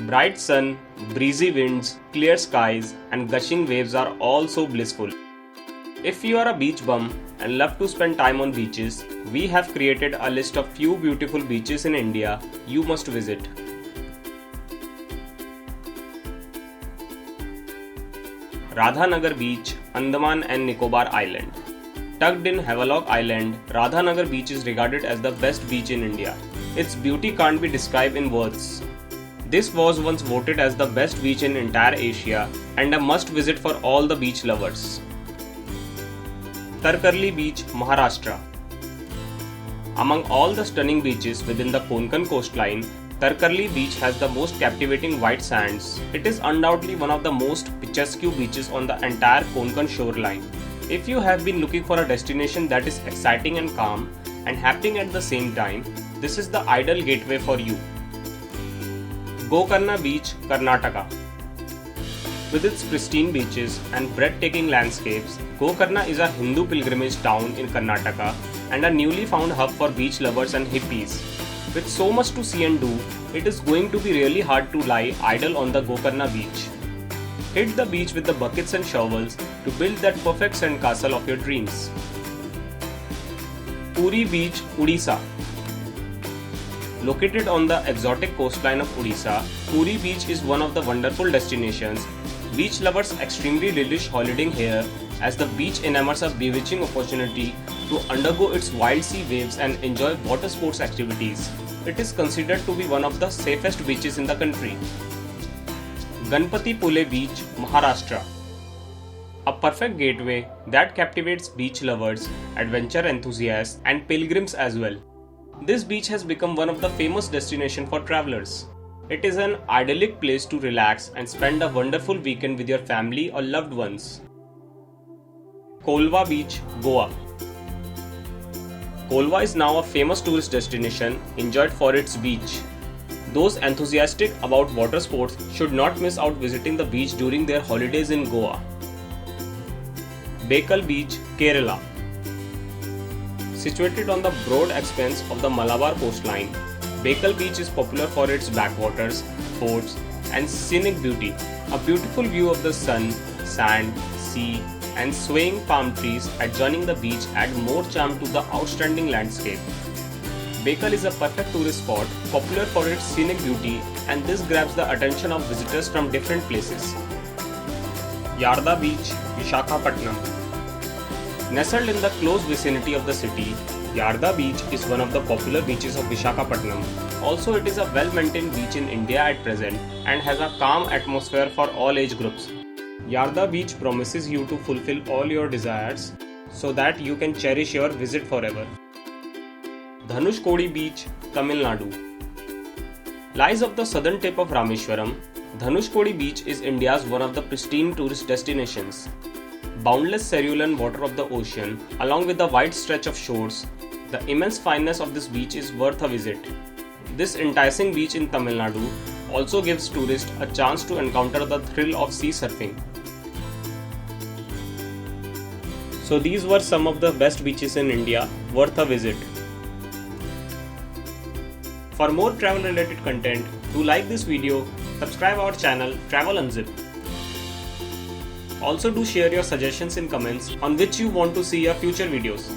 Bright sun, breezy winds, clear skies, and gushing waves are all so blissful. If you are a beach bum and love to spend time on beaches, we have created a list of few beautiful beaches in India you must visit. Radhanagar Beach, Andaman and Nicobar Island. Tucked in Havelock Island, Radhanagar Beach is regarded as the best beach in India. Its beauty can't be described in words. This was once voted as the best beach in entire Asia and a must visit for all the beach lovers. Tarkarli Beach, Maharashtra. Among all the stunning beaches within the Konkan coastline, Tarkarli Beach has the most captivating white sands. It is undoubtedly one of the most picturesque beaches on the entire Konkan shoreline. If you have been looking for a destination that is exciting and calm and happening at the same time, this is the ideal gateway for you. Gokarna Beach, Karnataka. With its pristine beaches and breathtaking landscapes, Gokarna is a Hindu pilgrimage town in Karnataka and a newly found hub for beach lovers and hippies. With so much to see and do, it is going to be really hard to lie idle on the Gokarna beach. Hit the beach with the buckets and shovels to build that perfect sandcastle of your dreams. Puri Beach, Odisha. Located on the exotic coastline of Odisha, Puri Beach is one of the wonderful destinations. Beach lovers extremely relish holidaying here as the beach enamours a bewitching opportunity to undergo its wild sea waves and enjoy water sports activities. It is considered to be one of the safest beaches in the country. Ganpati Pule Beach, Maharashtra. A perfect gateway that captivates beach lovers, adventure enthusiasts, and pilgrims as well. This beach has become one of the famous destinations for travelers. It is an idyllic place to relax and spend a wonderful weekend with your family or loved ones. Kolva Beach, Goa. Kolva is now a famous tourist destination enjoyed for its beach. Those enthusiastic about water sports should not miss out visiting the beach during their holidays in Goa. Bekal Beach, Kerala. Situated on the broad expanse of the Malabar coastline, Bekal Beach is popular for its backwaters, forts, and scenic beauty. A beautiful view of the sun, sand, sea, and swaying palm trees adjoining the beach add more charm to the outstanding landscape. Bekal is a perfect tourist spot, popular for its scenic beauty, and this grabs the attention of visitors from different places. Yarda Beach, Visakhapatnam. Nestled in the close vicinity of the city, Yarda Beach is one of the popular beaches of Visakhapatnam. Also, it is a well-maintained beach in India at present and has a calm atmosphere for all age groups. Yarda Beach promises you to fulfill all your desires so that you can cherish your visit forever. Dhanushkodi Beach, Tamil Nadu. Lies off the southern tip of Rameswaram, Dhanushkodi Beach is India's one of the pristine tourist destinations. Boundless cerulean water of the ocean, along with the wide stretch of shores, the immense fineness of this beach is worth a visit. This enticing beach in Tamil Nadu also gives tourists a chance to encounter the thrill of sea surfing. So these were some of the best beaches in India worth a visit. For more travel related content, do like this video, subscribe our channel Travel Unzip. Also do share your suggestions in comments on which you want to see our future videos.